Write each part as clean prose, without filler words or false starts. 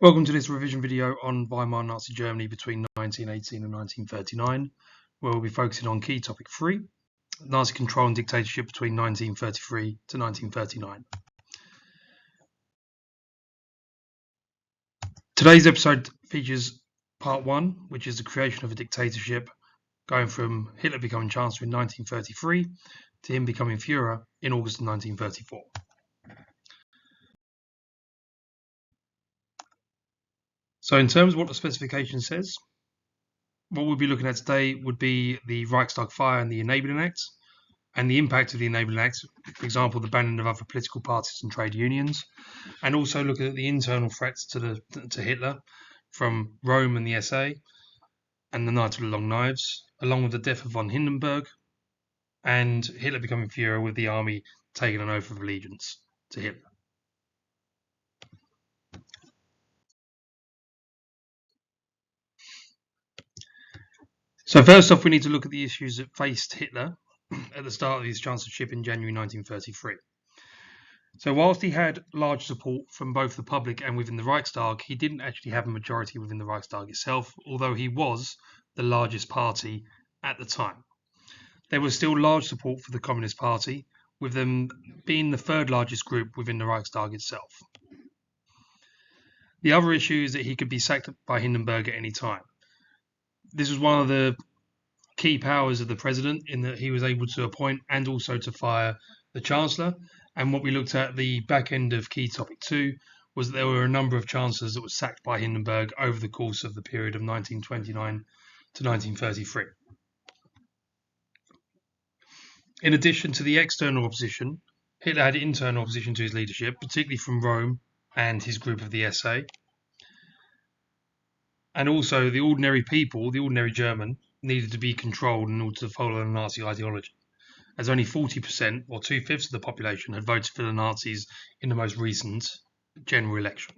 Welcome to this revision video on Weimar Nazi Germany between 1918 and 1939, where we'll be focusing on key topic 3, Nazi control and dictatorship between 1933 to 1939. Today's episode features part 1, which is the creation of a dictatorship, going from Hitler becoming Chancellor in 1933 to him becoming Fuhrer in August of 1934. So in terms of what the specification says, what we'll be looking at today would be the Reichstag fire and the Enabling Act, and the impact of the Enabling Act, for example, the banning of other political parties and trade unions, and also looking at the internal threats to Hitler from Rome and the SA, and the Night of the Long Knives, along with the death of von Hindenburg, and Hitler becoming Fuhrer with the army taking an oath of allegiance to Hitler. So first off, we need to look at the issues that faced Hitler at the start of his chancellorship in January 1933. So whilst he had large support from both the public and within the Reichstag, he didn't actually have a majority within the Reichstag itself, although he was the largest party at the time. There was still large support for the Communist Party, with them being the third largest group within the Reichstag itself. The other issue is that he could be sacked by Hindenburg at any time. This was one of the key powers of the president, in that he was able to appoint and also to fire the Chancellor. And what we looked at the back end of key topic 2 was that there were a number of chancellors that were sacked by Hindenburg over the course of the period of 1929 to 1933. In addition to the external opposition, Hitler had internal opposition to his leadership, particularly from Rome and his group of the SA. And also the ordinary people, the ordinary German, needed to be controlled in order to follow the Nazi ideology, as only 40% or 2/5 of the population had voted for the Nazis in the most recent general election.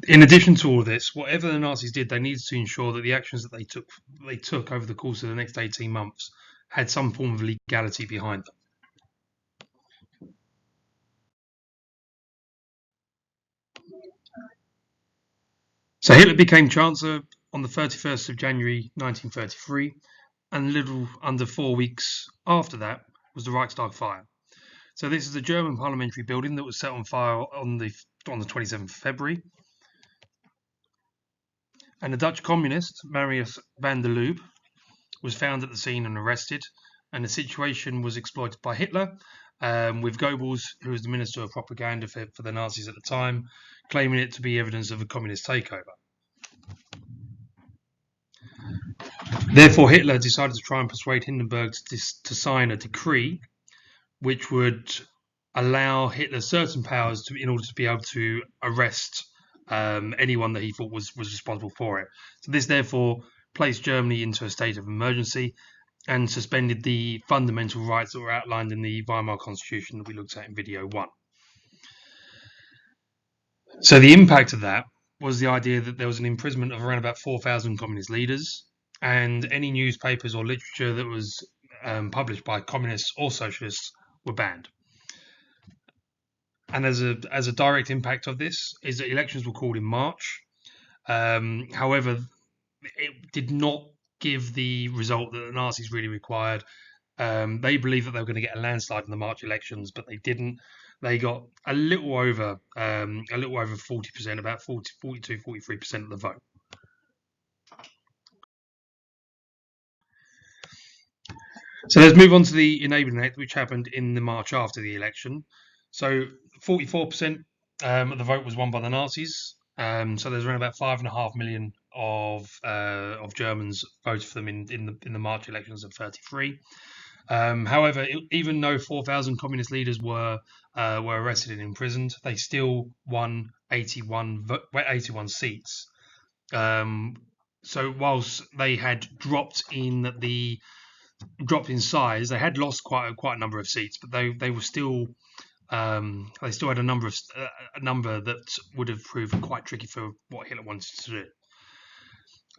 In addition to all of this, whatever the Nazis did, they needed to ensure that the actions that they took over the course of the next 18 months had some form of legality behind them. So Hitler became Chancellor on the 31st of January 1933, and a little under 4 weeks after that was the Reichstag fire. So this is the German parliamentary building that was set on fire on the 27th of February. And the Dutch communist, Marius van der Lubbe, was found at the scene and arrested, and the situation was exploited by Hitler, with Goebbels, who was the Minister of Propaganda for the Nazis at the time, claiming it to be evidence of a communist takeover. Therefore, Hitler decided to try and persuade Hindenburg to sign a decree which would allow Hitler certain powers in order to be able to arrest anyone that he thought was responsible for it. So this therefore placed Germany into a state of emergency and suspended the fundamental rights that were outlined in the Weimar Constitution that we looked at in video 1. So the impact of that was the idea that there was an imprisonment of around about 4,000 communist leaders, and any newspapers or literature that was published by communists or socialists were banned. And as a direct impact of this is that elections were called in March. However, it did not give the result that the Nazis really required. They believed that they were going to get a landslide in the March elections, but they didn't. They got a little over 40%, about 42, 43% of the vote. So let's move on to the Enabling Act, which happened in the March after the election. So 44% of the vote was won by the Nazis. So there's around about 5.5 million of Germans voted for them in the March elections of 33. However, even though 4,000 communist leaders were arrested and imprisoned, they still won 81 seats. So whilst they had dropped in size, they had lost quite a number of seats, but they were still they still had a number that would have proved quite tricky for what Hitler wanted to do.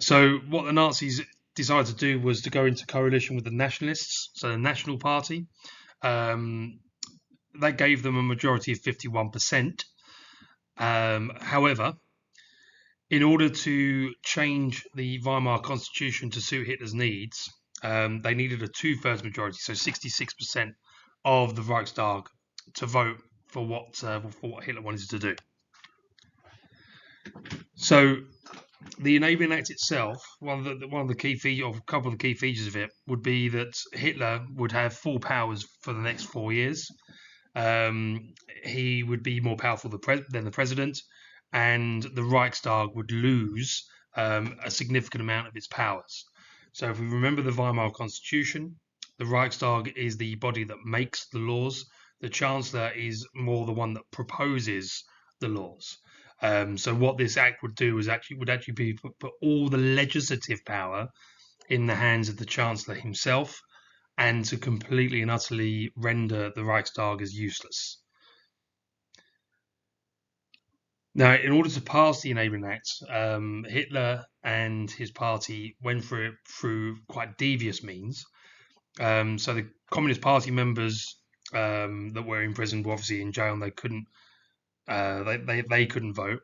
So what the Nazis decided to do was to go into coalition with the nationalists, so the National Party. that gave them a majority of 51%. However, in order to change the Weimar constitution to suit Hitler's needs, they needed a 2/3 majority, so 66% of the Reichstag to vote for what Hitler wanted to do. So the Enabling Act itself, one of the key features, or a couple of the key features of it, would be that Hitler would have full powers for the next 4 years. He would be more powerful than the president, and the Reichstag would lose a significant amount of its powers. So if we remember the Weimar Constitution, the Reichstag is the body that makes the laws. The Chancellor is more the one that proposes the laws. So what this act would do is would actually be put all the legislative power in the hands of the Chancellor himself, and to completely and utterly render the Reichstag as useless. Now, in order to pass the Enabling Act, Hitler and his party went through quite devious means. So the Communist Party members that were imprisoned were obviously in jail, and they couldn't they couldn't vote.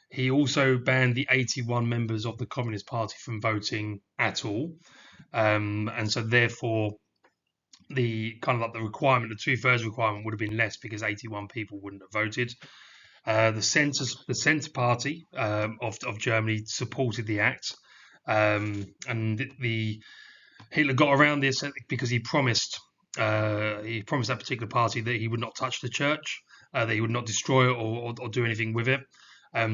He also banned the 81 members of the Communist Party from voting at all, and so therefore the kind of like the requirement, the 2/3 requirement, would have been less because 81 people wouldn't have voted. The Centre Party of Germany supported the act, and the Hitler got around this because he promised that particular party that he would not touch the church, that he would not destroy it or do anything with it.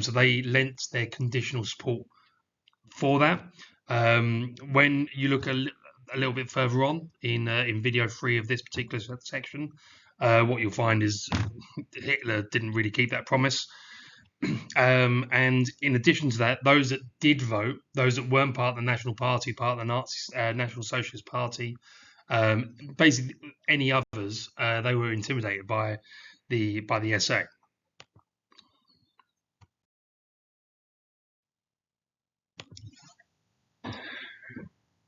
So they lent their conditional support for that. When you look a little bit further on in video 3 of this particular section, what you'll find is Hitler didn't really keep that promise. And in addition to that, those that did vote, those that weren't part of the National Party, part of the Nazi National Socialist Party, basically any others, they were intimidated by the SA.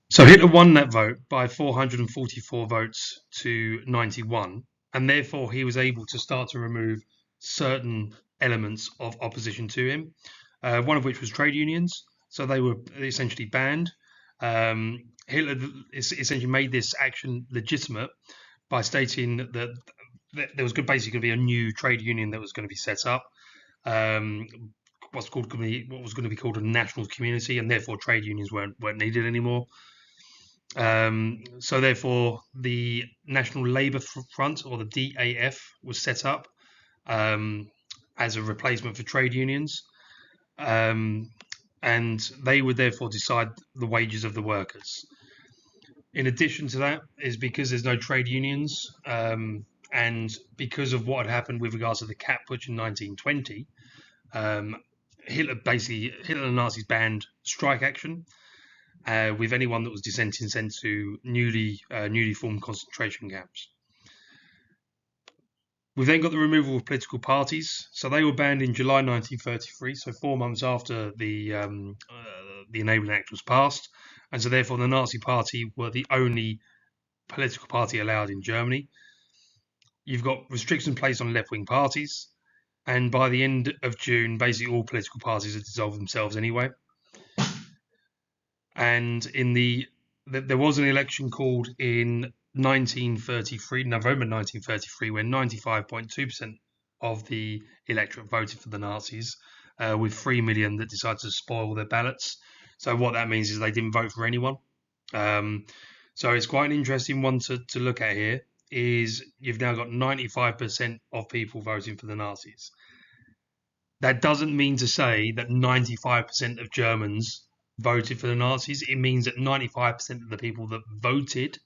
So Hitler won that vote by 444 votes to 91, and therefore he was able to start to remove certain elements of opposition to him, one of which was trade unions. So they were essentially banned. Hitler essentially made this action legitimate by stating that there was basically going to be a new trade union that was going to be set up, what was going to be called a national community, and therefore trade unions weren't needed anymore. So therefore, the National Labour Front, or the DAF, was set up as a replacement for trade unions, and they would therefore decide the wages of the workers. In addition to that, is because there's no trade unions, and because of what had happened with regards to the cap putsch in 1920, Hitler and the Nazis banned strike action, with anyone that was dissenting sent to newly formed concentration camps. We've then got the removal of political parties. So they were banned in July 1933, so 4 months after the Enabling Act was passed, and so therefore the Nazi Party were the only political party allowed in Germany. You've got restrictions placed on left-wing parties, and by the end of June, basically all political parties had dissolved themselves anyway. And there was an election called in November 1933, when 95.2% of the electorate voted for the Nazis, with 3 million that decided to spoil their ballots. So what that means is they didn't vote for anyone. So it's quite an interesting one to look at here, is you've now got 95% of people voting for the Nazis. That doesn't mean to say that 95% of Germans voted for the Nazis. It means that 95% of the people that voted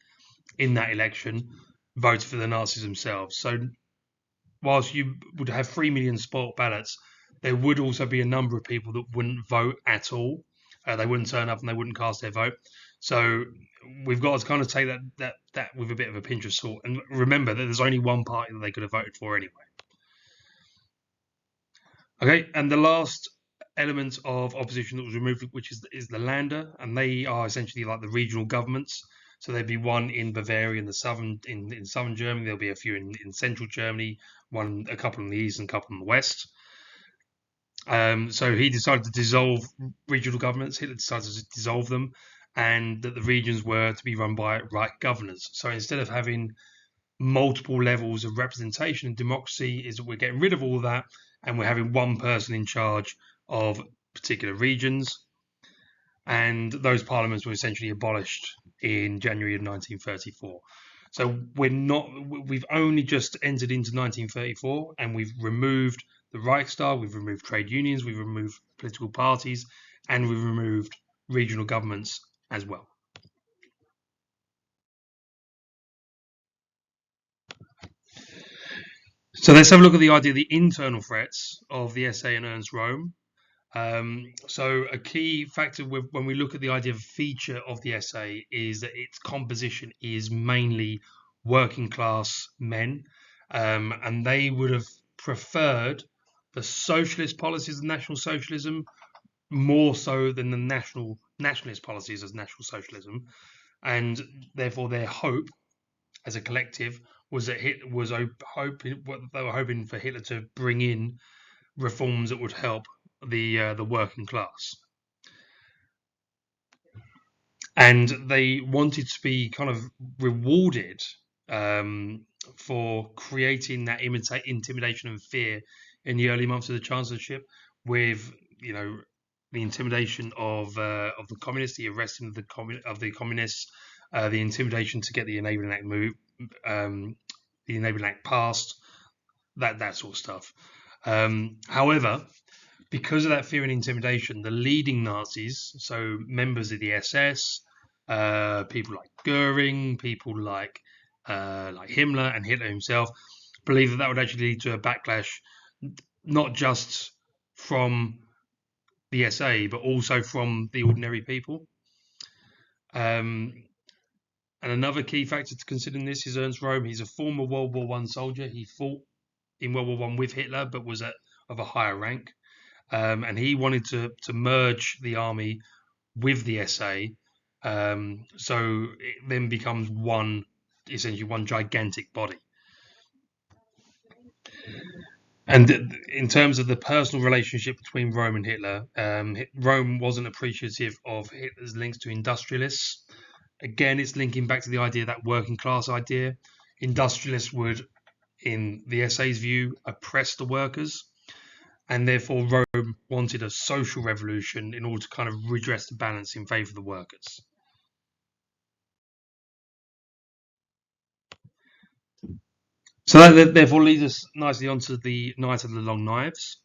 in that election voted for the Nazis themselves. So whilst you would have 3 million spoilt ballots, there would also be a number of people that wouldn't vote at all. They wouldn't turn up and they wouldn't cast their vote. So we've got to kind of take that with a bit of a pinch of salt. And remember that there's only one party that they could have voted for anyway. Okay, and the last element of opposition that was removed, which is the Länder, and they are essentially like the regional governments. So there'd be one in Bavaria in southern Germany. There'll be a few in central Germany, a couple in the east and a couple in the west. So he decided to dissolve regional governments. Hitler decided to dissolve them, and that the regions were to be run by Reich governors. So instead of having multiple levels of representation and democracy, is that we're getting rid of all of that, and we're having one person in charge of particular regions. And those parliaments were essentially abolished in January of 1934. So we've only just entered into 1934, and we've removed the Reichstag, we've removed trade unions, we've removed political parties, and we've removed regional governments as well. So let's have a look at the idea of the internal threats of the SA and Ernst Röhm. So a key factor when we look at the idea of feature of the SA is that its composition is mainly working class men, and they would have preferred the socialist policies of National Socialism more so than the nationalist policies as National Socialism, and therefore their hope as a collective was that they were hoping for Hitler to bring in reforms that would help the working class, and they wanted to be kind of rewarded for creating that intimidation and fear in the early months of the chancellorship, with the intimidation of the communists, the arresting of the communists, the intimidation to get the Enabling Act the Enabling Act passed, that sort of stuff. However, because of that fear and intimidation, the leading Nazis, so members of the SS, people like Goering, people like Himmler and Hitler himself, believed that would actually lead to a backlash, not just from the SA, but also from the ordinary people. And another key factor to consider in this is Ernst Röhm. He's a former World War I soldier. He fought in World War I with Hitler, but was of a higher rank. And he wanted to merge the army with the SA, so it then becomes essentially one gigantic body. And in terms of the personal relationship between Röhm and Hitler, Röhm wasn't appreciative of Hitler's links to industrialists. Again, it's linking back to the idea, that working class idea. Industrialists would, in the SA's view, oppress the workers, and therefore Röhm wanted a social revolution in order to kind of redress the balance in favour of the workers. So that therefore leads us nicely onto the Night of the Long Knives.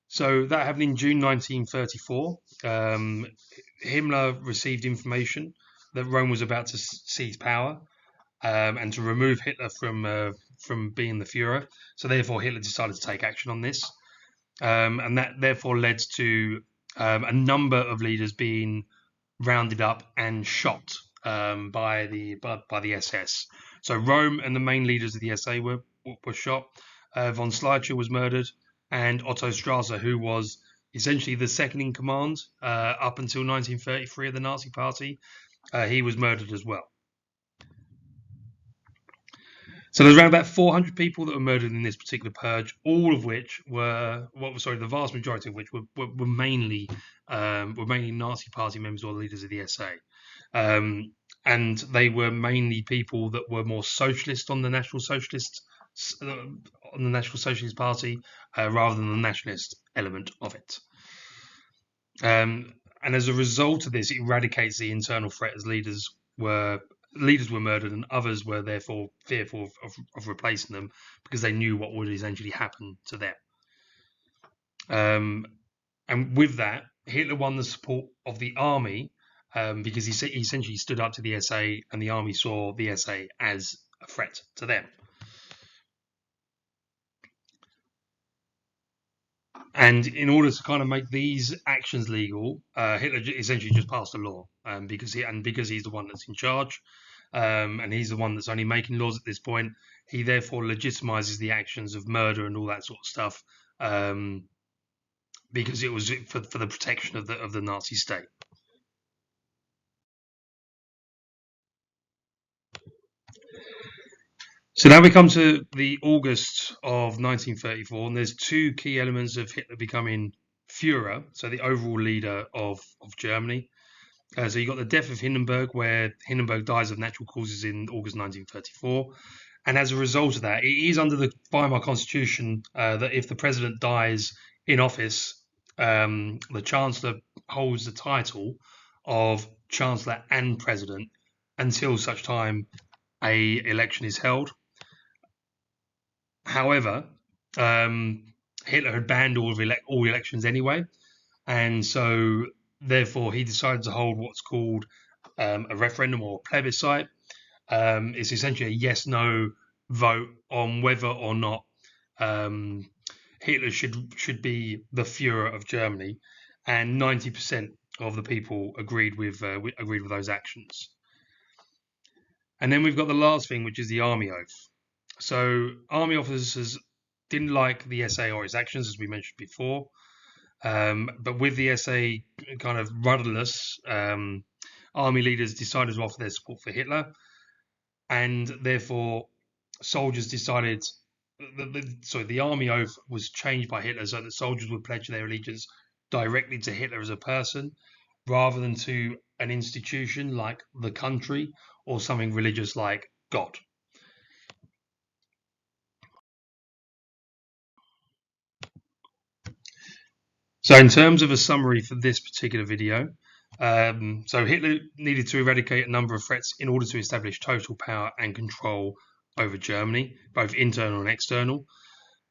So that happened in June 1934. Himmler received information that Rome was about to seize power and to remove Hitler from being the Fuhrer. So therefore Hitler decided to take action on this. And that therefore led to a number of leaders being rounded up and shot by the SS. So Röhm and the main leaders of the SA were shot. Von Schleicher was murdered, and Otto Strasser, who was essentially the second in command up until 1933 of the Nazi Party, he was murdered as well. So there's around about 400 people that were murdered in this particular purge, all of which the vast majority of which were mainly Nazi Party members or leaders of the SA. And they were mainly people that were more socialist on the National Socialist Party rather than the nationalist element of it. And as a result of this, it eradicates the internal threat, as leaders were murdered and others were therefore fearful of replacing them because they knew what would essentially happen to them. And with that, Hitler won the support of the army because he essentially stood up to the SA, and the army saw the SA as a threat to them. And in order to kind of make these actions legal, Hitler essentially just passed a law because he's the one that's in charge, and he's the one that's only making laws at this point. He therefore legitimizes the actions of murder and all that sort of stuff because it was for the protection of the Nazi state. So now we come to the August of 1934, and there's two key elements of Hitler becoming Fuhrer, so the overall leader of Germany. So you got the death of Hindenburg, where Hindenburg dies of natural causes in August 1934. And as a result of that, it is under the Weimar Constitution that if the president dies in office, the Chancellor holds the title of Chancellor and President until such time a election is held. However, Hitler had banned all elections anyway, and so therefore he decided to hold what's called a referendum or a plebiscite. It's essentially a yes/no vote on whether or not Hitler should be the Fuhrer of Germany, and 90% of the people agreed with those actions. And then we've got the last thing, which is the army oath. So army officers didn't like the SA or its actions, as we mentioned before. But with the SA kind of rudderless, army leaders decided to offer their support for Hitler, and therefore soldiers decided. The army oath was changed by Hitler so that soldiers would pledge their allegiance directly to Hitler as a person, rather than to an institution like the country or something religious like God. So in terms of a summary for this particular video, so Hitler needed to eradicate a number of threats in order to establish total power and control over Germany, both internal and external.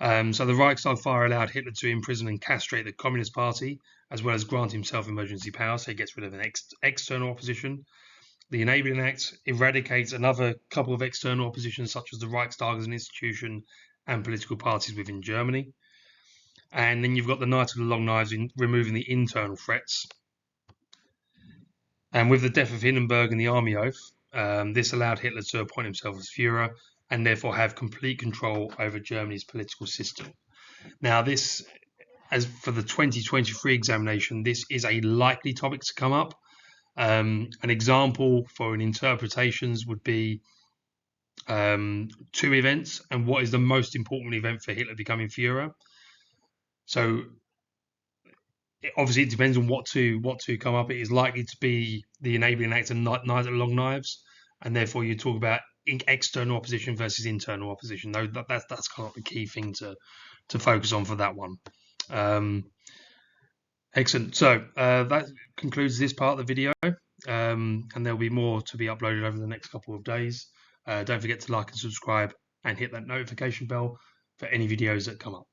So the Reichstag fire allowed Hitler to imprison and castrate the Communist Party, as well as grant himself emergency power, so he gets rid of an external opposition. The Enabling Act eradicates another couple of external oppositions, such as the Reichstag as an institution and political parties within Germany. And then you've got the Night of the Long Knives in removing the internal threats. And with the death of Hindenburg and the army oath, this allowed Hitler to appoint himself as Fuhrer and therefore have complete control over Germany's political system. Now, this, as for the 2023 examination, this is a likely topic to come up. An example for an interpretations would be two events and what is the most important event for Hitler becoming Fuhrer. So obviously it depends on what to come up. It is likely to be the Enabling Act and Night of the Long Knives, and therefore you talk about external opposition versus internal opposition. That's kind of the key thing to focus on for that one. Excellent. So that concludes this part of the video, and there'll be more to be uploaded over the next couple of days. Don't forget to like and subscribe and hit that notification bell for any videos that come up.